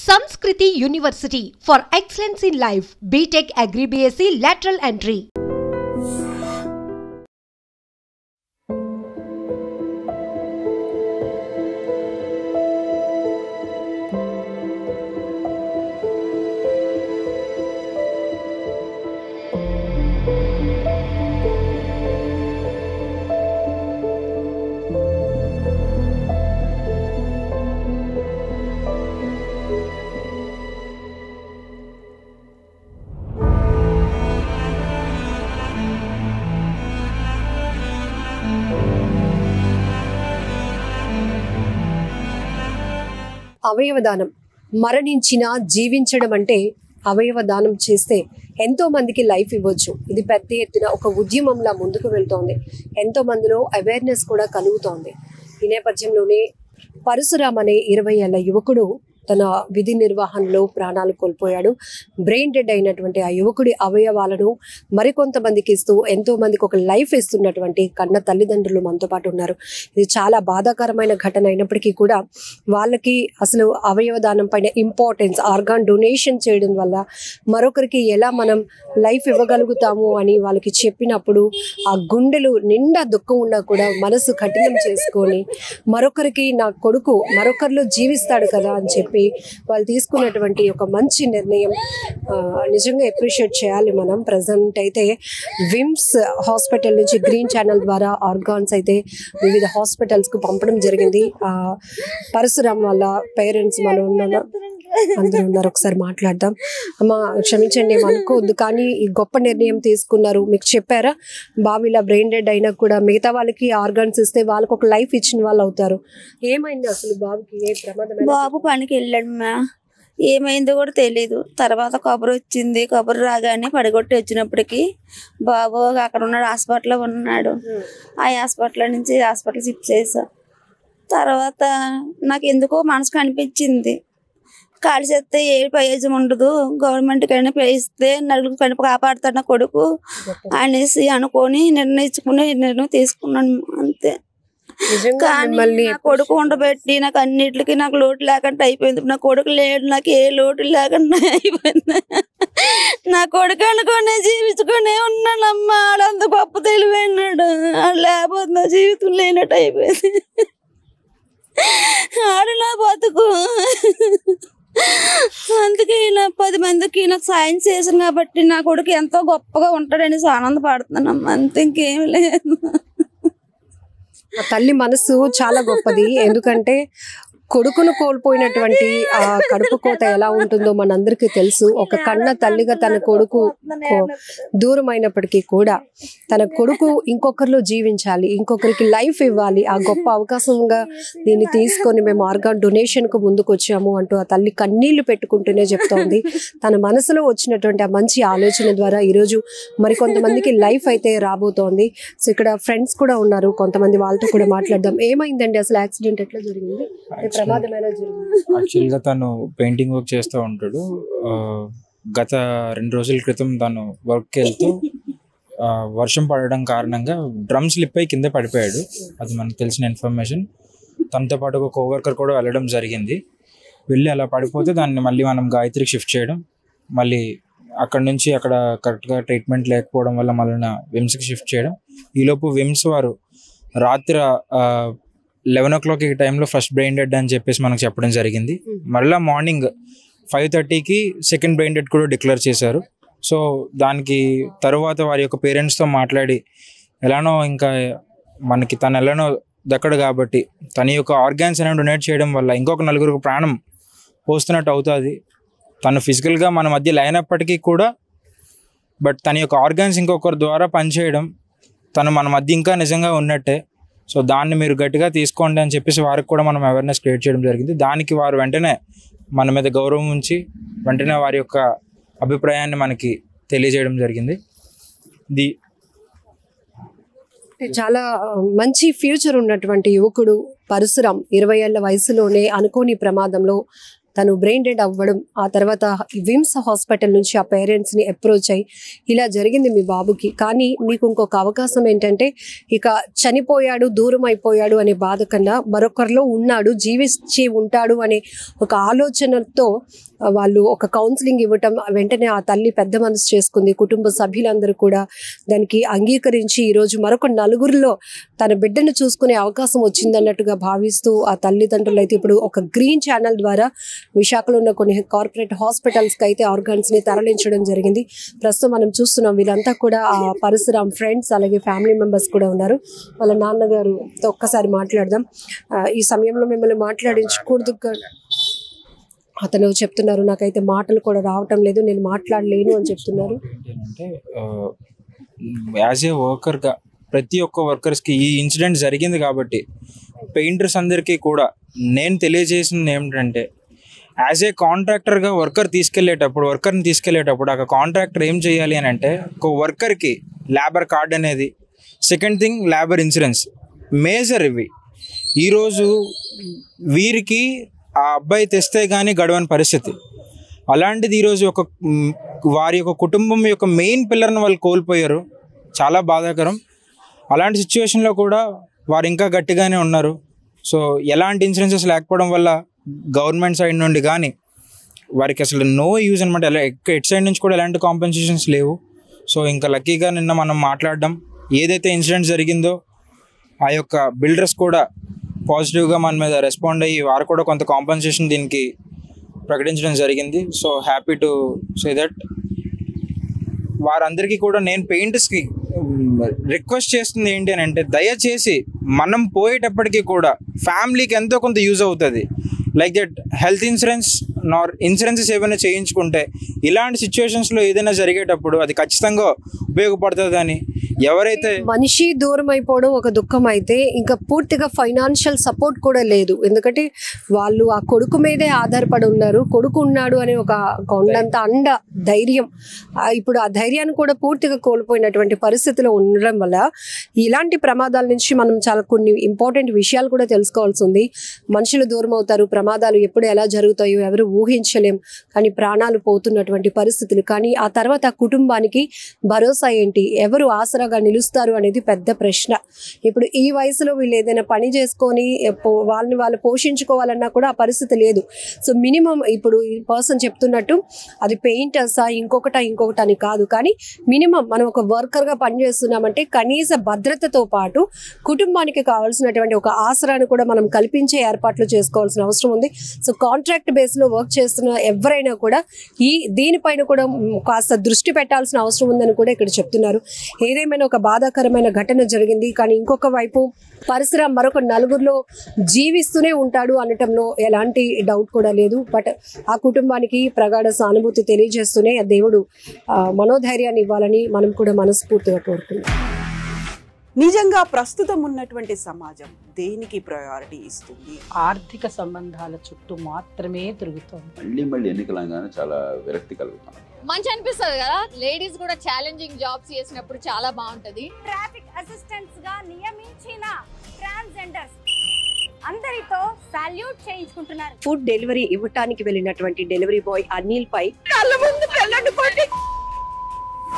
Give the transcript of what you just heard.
Sanskriti University for excellence in life. BTech Agri BSc lateral entry. అవయవదానం మరణించిన జీవించడం అంటే అవయవదానం చేస్తే ఎంతో మందికి లైఫ్ ఇవ్వచ్చు. ఇది పెద్ద ఎత్తున ఒక ఉద్యమంలా ముందుకు వెళ్తోంది. ఎంతో మందిలో అవేర్నెస్ కూడా కలుగుతోంది. ఈ నేపథ్యంలోనే పరశురామ్ అనే 20 ఏళ్ల యువకుడు తన విధి నిర్వహణలో ప్రాణాలు కోల్పోయాడు. బ్రెయిన్ డెడ్ అయినటువంటి ఆ యువకుడి అవయవాలను మరికొంతమందికి ఇస్తూ ఎంతో మందికి ఒక లైఫ్ ఇస్తున్నటువంటి కన్న తల్లిదండ్రులు మనతో పాటు ఉన్నారు. ఇది చాలా బాధాకరమైన ఘటన అయినప్పటికీ కూడా వాళ్ళకి అసలు అవయవదానం పైన ఇంపార్టెన్స్, ఆర్గాన్ డొనేషన్ చేయడం వల్ల మరొకరికి ఎలా మనం లైఫ్ ఇవ్వగలుగుతాము అని వాళ్ళకి చెప్పినప్పుడు ఆ గుండెలు నిండా దుఃఖం ఉన్నా కూడా మనసు కఠినం చేసుకొని మరొకరికి నా కొడుకు మరొకరిలో జీవిస్తాడు కదా అని చెప్పి వాళ్ళు తీసుకున్నటువంటి ఒక మంచి నిర్ణయం నిజంగా అప్రిషియేట్ చేయాలి మనం. ప్రజెంట్ అయితే విమ్స్ హాస్పిటల్ నుంచి గ్రీన్ ఛానల్ ద్వారా ఆర్గాన్స్ అయితే వివిధ హాస్పిటల్స్కు పంపడం జరిగింది. పరశురామ్ వాళ్ళ పేరెంట్స్ మనం అందరూ ఉన్నారు, ఒకసారి మాట్లాడదాం. అమ్మ క్షమించండి, ఏమనుకోవద్దు, కానీ ఈ గొప్ప నిర్ణయం తీసుకున్నారు. మీకు చెప్పారా బాబు ఇలా బ్రెయిన్ డెడ్ అయినా కూడా మిగతా వాళ్ళకి ఆర్గాన్స్ ఇస్తే వాళ్ళకి ఒక లైఫ్ ఇచ్చిన వాళ్ళు అవుతారు? ఏమైంది అసలు బాబుకి? ఏ ప్రమాదం? బాబు పనికి వెళ్ళాడు, ఏమైందో కూడా తెలీదు. తర్వాత కబురు వచ్చింది. కబురు రాగానే పడిగొట్టి వచ్చినప్పటికి బాబు అక్కడ ఉన్నాడు, హాస్పిటల్లో ఉన్నాడు. ఆ హాస్పిటల్ నుంచి హాస్పిటల్ షిఫ్ట్ చేసా. తర్వాత నాకు ఎందుకో మనసుకు అనిపించింది, ఖాళీ చేస్తే ఏ ప్రయోజనం ఉండదు, గవర్నమెంట్ కైనా ఇస్తే నలుగురు కనుక కాపాడుతాడు నా కొడుకు అనేసి అనుకొని నిర్ణయం తీసుకున్నాను అంతే. కానీ నా కొడుకు ఉండబెట్టి నాకు అన్నిటికీ నాకు లోటు లేకుండా అయిపోయింది. నా కొడుకు లేడు, నాకు ఏ లోటు లేకుండా అయిపోయింది. నా కొడుకు అనుకునే జీవించుకునే ఉన్నానమ్మా. ఆడంత గొప్ప తెలివైనాడు, లేకపోతే నా జీవితం లేనట్టు అయిపోయింది. ఆడు నా బతుకు. అందుకే ఇలా 10 మందికి నాకు సాయం చేశాను కాబట్టి నా కొడుకు ఎంతో గొప్పగా ఉంటాడనేసి ఆనందపడుతున్నాను, అంతే, ఇంకేం లేదు. ఆ తల్లి మనసు చాలా గొప్పది. ఎందుకంటే కొడుకును కోల్పోయినటువంటి ఆ కడుపు కోత ఎలా ఉంటుందో మనందరికీ తెలుసు. ఒక కన్న తల్లిగా తన కొడుకు దూరం అయినప్పటికీ కూడా తన కొడుకు ఇంకొకరిలో జీవించాలి, ఇంకొకరికి లైఫ్ ఇవ్వాలి, ఆ గొప్ప అవకాశంగా దీన్ని తీసుకొని మేము ఆర్గాన్ డొనేషన్ కు ముందుకు వచ్చాము అంటూ ఆ తల్లి కన్నీళ్లు పెట్టుకుంటూనే చెప్తోంది. తన మనసులో వచ్చినటువంటి ఆ మంచి ఆలోచన ద్వారా ఈరోజు మరికొంతమందికి లైఫ్ అయితే రాబోతోంది. సో ఇక్కడ ఫ్రెండ్స్ కూడా ఉన్నారు, కొంతమంది వాళ్ళతో కూడా మాట్లాడదాం. ఏమైందండి అసలు? యాక్సిడెంట్ ఎట్లా జరిగింది? యాక్చువల్గా తను పెయింటింగ్ వర్క్ చేస్తూ ఉంటాడు. గత 2 రోజుల క్రితం తను వర్క్కి వెళ్తూ వర్షం పడడం కారణంగా డ్రమ్ స్లిప్ అయి కింద పడిపోయాడు. అది మనకు తెలిసిన ఇన్ఫర్మేషన్. తనతో పాటు ఒక కోవర్కర్ కూడా వెళ్ళడం జరిగింది. వెళ్ళి అలా పడిపోతే దాన్ని మళ్ళీ మనం గాయత్రికి షిఫ్ట్ చేయడం, మళ్ళీ అక్కడ నుంచి అక్కడ కరెక్ట్గా ట్రీట్మెంట్ లేకపోవడం వల్ల మళ్ళీ విమ్స్కి షిఫ్ట్ చేయడం. ఈలోపు విమ్స్ వారు రాత్రి 11 o'clock ఈ టైంలో ఫస్ట్ బ్రెయిన్ డెడ్ అని చెప్పేసి మనకు చెప్పడం జరిగింది. మళ్ళీ మార్నింగ్ 5:30కి సెకండ్ బ్రెయిన్ డెడ్ కూడా డిక్లేర్ చేశారు. సో దానికి తరువాత వారి యొక్క పేరెంట్స్తో మాట్లాడి ఎలానో ఇంకా మనకి తను ఎలానో దక్కడు కాబట్టి తన యొక్క ఆర్గాన్స్ అనేవి డొనేట్ చేయడం వల్ల ఇంకొక 4 ప్రాణం పోస్తున్నట్టు అవుతుంది. తను ఫిజికల్గా మన మధ్య లేనప్పటికీ కూడా బట్ తన యొక్క ఆర్గాన్స్ ఇంకొకరి ద్వారా పనిచేయడం, తను మన మధ్య ఇంకా నిజంగా ఉన్నట్టే. సో దాన్ని మీరు గట్టిగా తీసుకోండి అని చెప్పేసి వారికి కూడా మనం అవేర్నెస్ క్రియేట్ చేయడం జరిగింది. దానికి వారు వెంటనే మన మీద గౌరవం ఉంచి వెంటనే వారి యొక్క అభిప్రాయాన్ని మనకి తెలియజేయడం జరిగింది. చాలా మంచి ఫ్యూచర్ ఉన్నటువంటి యువకుడు పరశురామ్ 20 ఏళ్ల వయసులోనే అనుకోని ప్రమాదంలో తను బ్రెయిన్ డెడ్ అవ్వడం, ఆ తర్వాత విమ్స్ హాస్పిటల్ నుంచి ఆ పేరెంట్స్ని అప్రోచ్ అయ్యి ఇలా జరిగింది మీ బాబుకి, కానీ మీకు ఇంకొక అవకాశం ఏంటంటే ఇక చనిపోయాడు, దూరం అయిపోయాడు అనే బాధ కన్నా మరొకరిలో ఉన్నాడు, జీవించి ఉంటాడు అనే ఒక ఆలోచనతో వాళ్ళు ఒక కౌన్సిలింగ్ ఇవ్వటం, వెంటనే ఆ తల్లి పెద్ద మనసు చేసుకుంది. కుటుంబ సభ్యులందరూ కూడా దానికి అంగీకరించి ఈరోజు మరొక నలుగురిలో తన బిడ్డను చూసుకునే అవకాశం వచ్చిందన్నట్టుగా భావిస్తూ ఆ తల్లిదండ్రులు అయితే ఇప్పుడు ఒక గ్రీన్ ఛానల్ ద్వారా విశాఖలో ఉన్న కొన్ని కార్పొరేట్ హాస్పిటల్స్కి అయితే ఆర్గాన్స్ని తరలించడం జరిగింది. ప్రస్తుతం మనం చూస్తున్నాం వీళ్ళంతా కూడా ఆ పరశురామ్ ఫ్రెండ్స్, అలాగే ఫ్యామిలీ మెంబర్స్ కూడా ఉన్నారు. వాళ్ళ నాన్నగారుతో ఒక్కసారి మాట్లాడదాం. ఈ సమయంలో మిమ్మల్ని మాట్లాడించకూడదు, అతను చెప్తున్నారు నాకైతే మాటలు కూడా రావటం లేదు, నేను మాట్లాడలేను అని చెప్తున్నారు. ఏంటంటే యాజ్ ఏ వర్కర్గా ప్రతి ఒక్క వర్కర్స్కి ఈ ఇన్సిడెంట్ జరిగింది కాబట్టి పెయింటర్స్ అందరికీ కూడా నేను తెలియజేసింది ఏమిటంటే, యాజ్ ఏ కాంట్రాక్టర్గా వర్కర్ని తీసుకెళ్లేటప్పుడు ఆ కాంట్రాక్టర్ ఏం చేయాలి అని అంటే, ఒక వర్కర్కి లేబర్ కార్డ్ అనేది, second thing labour insurance, major ఇవి. ఈరోజు వీరికి ఆ అబ్బాయి తెస్తే కానీ గడవని పరిస్థితి. అలాంటిది ఈరోజు వారి యొక్క కుటుంబం యొక్క మెయిన్ పిల్లర్ని వాళ్ళు కోల్పోయారు. చాలా బాధాకరం. అలాంటి సిచ్యువేషన్లో కూడా వారు ఇంకా గట్టిగానే ఉన్నారు. సో ఎలాంటి ఇన్సూరెన్సెస్ లేకపోవడం వల్ల గవర్నమెంట్ సైడ్ నుండి కానీ వారికి అసలు నో యూజ్ అనమాట. ఎట్ సైడ్ నుంచి కూడా ఎలాంటి కాంపెన్సేషన్స్ లేవు. సో ఇంకా లక్కీగా నిన్న మనం మాట్లాడడం, ఏదైతే ఇన్సిడెంట్ జరిగిందో ఆ యొక్క బిల్డర్స్ కూడా పాజిటివ్గా మన మీద రెస్పాండ్ అయ్యి వారు కూడా కొంత కాంపెన్సేషన్ దీనికి ప్రకటించడం జరిగింది. So happy to say that. వారందరికీ కూడా నేను పెయింటర్స్కి రిక్వెస్ట్ చేస్తుంది ఏంటి అని అంటే, దయచేసి మనం పోయేటప్పటికీ కూడా ఫ్యామిలీకి ఎంతో కొంత యూజ్ అవుతుంది. Like that health insurance insurances ఏమైనా చేయించుకుంటే ఇలాంటి సిచ్యువేషన్స్లో ఏదైనా జరిగేటప్పుడు అది ఖచ్చితంగా ఉపయోగపడుతుందని. ఎవరైతే మనిషి దూరం అయిపోవడం ఒక దుఃఖం అయితే, ఇంకా పూర్తిగా ఫైనాన్షియల్ సపోర్ట్ కూడా లేదు. ఎందుకంటే వాళ్ళు ఆ కొడుకు మీదే ఆధారపడి ఉన్నారు. కొడుకు ఉన్నాడు అనే ఒక కొండంత అండ ధైర్యం, ఇప్పుడు ఆ ధైర్యాన్ని కూడా పూర్తిగా కోల్పోయినటువంటి పరిస్థితిలో ఉండడం వల్ల ఇలాంటి ప్రమాదాల నుంచి మనం చాలా కొన్ని ఇంపార్టెంట్ విషయాలు కూడా తెలుసుకోవాల్సి ఉంది. మనుషులు దూరం అవుతారు, ప్రమాదాలు ఎప్పుడు ఎలా జరుగుతాయో ఎవరు ఊహించలేం, కానీ ప్రాణాలు పోతున్నటువంటి పరిస్థితులు. కానీ ఆ తర్వాత కుటుంబానికి భరోసా ఏంటి, ఎవరు ఆసరాగా నిలుస్తారు అనేది పెద్ద ప్రశ్న. ఇప్పుడు ఈ వయసులో వీళ్ళు ఏదైనా పని చేసుకొని వాళ్ళని వాళ్ళు పోషించుకోవాలన్నా కూడా ఆ పరిస్థితి లేదు. సో మినిమం ఇప్పుడు ఈ పర్సన్ చెప్తున్నట్టు అది పెయింటర్సా ఇంకొకట అని కాదు, కానీ మినిమం మనం ఒక వర్కర్గా పనిచేస్తున్నామంటే కనీస భద్రతతో పాటు కుటుంబానికి కావాల్సినటువంటి ఒక ఆసరాన్ని కూడా మనం కల్పించే ఏర్పాట్లు చేసుకోవాల్సిన అవసరం ఉంది. సో కాంట్రాక్ట్ బేస్లో వర్క్ చేస్తున్న ఎవరైనా కూడా దీనిపైన కూడా కాస్త దృష్టి పెట్టాల్సిన అవసరం ఉందని కూడా ఇక్కడ చెప్తున్నారు. ఏదేమైనా ఒక బాధాకరమైన ఘటన జరిగింది, కానీ ఇంకొక వైపు పరశురామ్ మరొక నలుగురిలో జీవిస్తూనే ఉంటాడు అనటంలో ఎలాంటి డౌట్ కూడా లేదు. బట్ ఆ కుటుంబానికి ప్రగాఢ సానుభూతి తెలియజేస్తూనే ఆ దేవుడు మనోధైర్యాన్ని ఇవ్వాలని మనం కూడా మనస్ఫూర్తిగా కోరుతున్నాం. నిజంగా ప్రస్తుతం ఉన్నటువంటి సమాజం దేనికి ప్రయారిటీ ఇస్తుంది? ఆర్థిక సంబంధాల చుట్టూ మాత్రమే తిరుగుతుంది. మళ్ళీ ఎన్నికలంగానే చాలా విరక్తి కలుగుతాం. మంచి అనిపిస్తుంది కదా, లేడీస్ కూడా ఛాలెంజింగ్ జాబ్స్ చేసినప్పుడు చాలా బాగుంటది. ట్రాఫిక్ అసిస్టెంట్స్ గా నియమించిన ట్రాన్స్జెండర్స్ అందరితో సాల్యూట్ చేయించుకుంటున్నారు. ఫుడ్ డెలివరీ ఇవ్వటానికి వెళ్ళినటువంటి డెలివరీ బాయ్ అనిల్ పై కళ్ళ ముందు